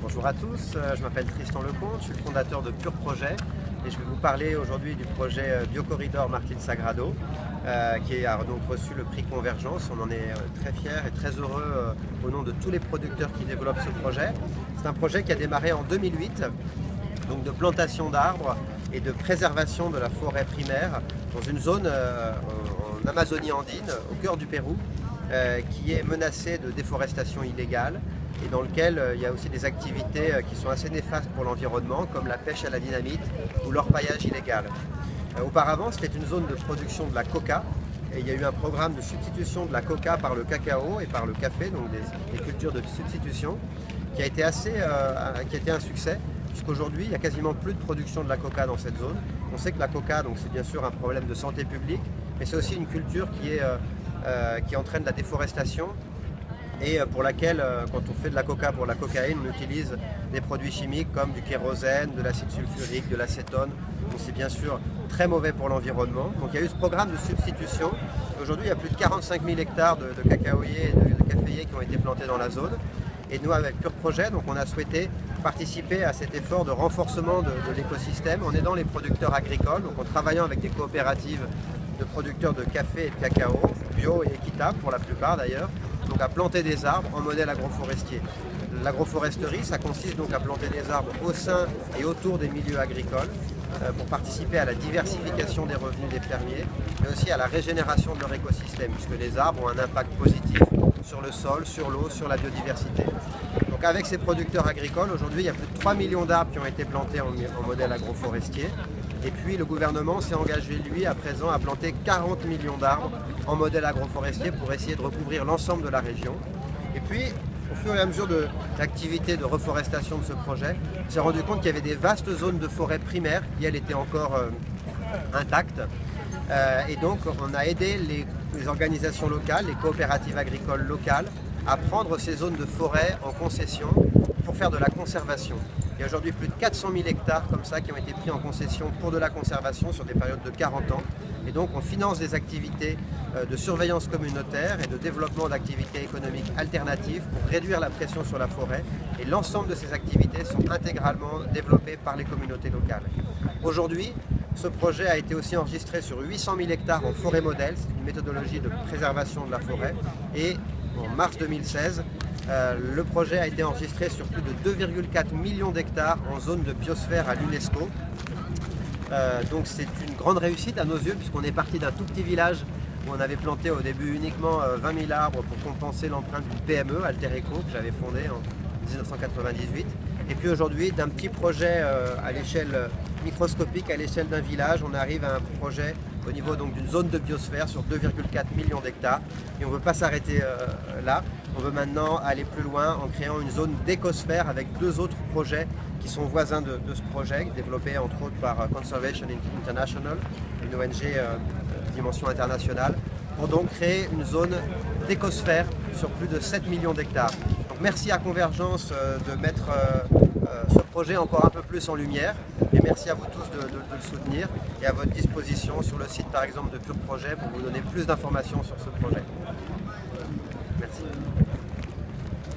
Bonjour à tous, je m'appelle Tristan Lecomte, je suis le fondateur de Pure Projet et je vais vous parler aujourd'hui du projet Biocorridor Martin Sagrado qui a donc reçu le prix Convergence. On en est très fiers et très heureux au nom de tous les producteurs qui développent ce projet. C'est un projet qui a démarré en 2008, donc de plantation d'arbres et de préservation de la forêt primaire dans une zone en Amazonie andine, au cœur du Pérou, qui est menacée de déforestation illégale et dans lequel il y a aussi des activités qui sont assez néfastes pour l'environnement, comme la pêche à la dynamite ou l'orpaillage illégal. Auparavant, c'était une zone de production de la coca, et il y a eu un programme de substitution de la coca par le cacao et par le café, donc des cultures de substitution, qui a été un succès, puisqu'aujourd'hui, il n'y a quasiment plus de production de la coca dans cette zone. On sait que la coca, donc c'est bien sûr un problème de santé publique, mais c'est aussi une culture qui entraîne la déforestation, et pour laquelle, quand on fait de la coca pour la cocaïne, on utilise des produits chimiques comme du kérosène, de l'acide sulfurique, de l'acétone. Donc c'est bien sûr très mauvais pour l'environnement. Donc il y a eu ce programme de substitution. Aujourd'hui, il y a plus de 45 000 hectares de cacaoyers et de caféiers qui ont été plantés dans la zone. Et nous, avec Pure Projet, donc on a souhaité participer à cet effort de renforcement de l'écosystème en aidant les producteurs agricoles, donc en travaillant avec des coopératives de producteurs de café et de cacao, bio et équitable pour la plupart d'ailleurs, donc à planter des arbres en modèle agroforestier. L'agroforesterie, ça consiste donc à planter des arbres au sein et autour des milieux agricoles pour participer à la diversification des revenus des fermiers, mais aussi à la régénération de leur écosystème, puisque les arbres ont un impact positif sur le sol, sur l'eau, sur la biodiversité. Donc avec ces producteurs agricoles, aujourd'hui il y a plus de 3 millions d'arbres qui ont été plantés en modèle agroforestier. Et puis le gouvernement s'est engagé, lui, à présent, à planter 40 millions d'arbres en modèle agroforestier pour essayer de recouvrir l'ensemble de la région. Et puis, au fur et à mesure de l'activité de reforestation de ce projet, on s'est rendu compte qu'il y avait des vastes zones de forêt primaire qui, elles, étaient encore intactes. Et donc, on a aidé les organisations locales, les coopératives agricoles locales, à prendre ces zones de forêt en concession pour faire de la conservation. Il y a aujourd'hui plus de 400 000 hectares comme ça qui ont été pris en concession pour de la conservation sur des périodes de 40 ans. Et donc on finance des activités de surveillance communautaire et de développement d'activités économiques alternatives pour réduire la pression sur la forêt. Et l'ensemble de ces activités sont intégralement développées par les communautés locales. Aujourd'hui, ce projet a été aussi enregistré sur 800 000 hectares en forêt modèle, c'est une méthodologie de préservation de la forêt. Et en mars 2016, le projet a été enregistré sur plus de 2,4 millions d'hectares en zone de biosphère à l'UNESCO. Donc c'est une grande réussite à nos yeux, puisqu'on est parti d'un tout petit village où on avait planté au début uniquement 20 000 arbres pour compenser l'empreinte d'une PME, Altereco, que j'avais fondée en 1998. Et puis aujourd'hui, d'un petit projet à l'échelle microscopique, à l'échelle d'un village, on arrive à un projet au niveau d'une zone de biosphère sur 2,4 millions d'hectares. Et on ne veut pas s'arrêter là, on veut maintenant aller plus loin en créant une zone d'écosphère avec deux autres projets qui sont voisins de ce projet, développé entre autres par Conservation International, une ONG de dimension internationale, pour donc créer une zone d'écosphère sur plus de 7 millions d'hectares. Donc merci à Convergence de mettre ce projet encore un peu plus en lumière, et merci à vous tous de le soutenir, et à votre disposition sur le site par exemple de Pure Projet pour vous donner plus d'informations sur ce projet. Merci.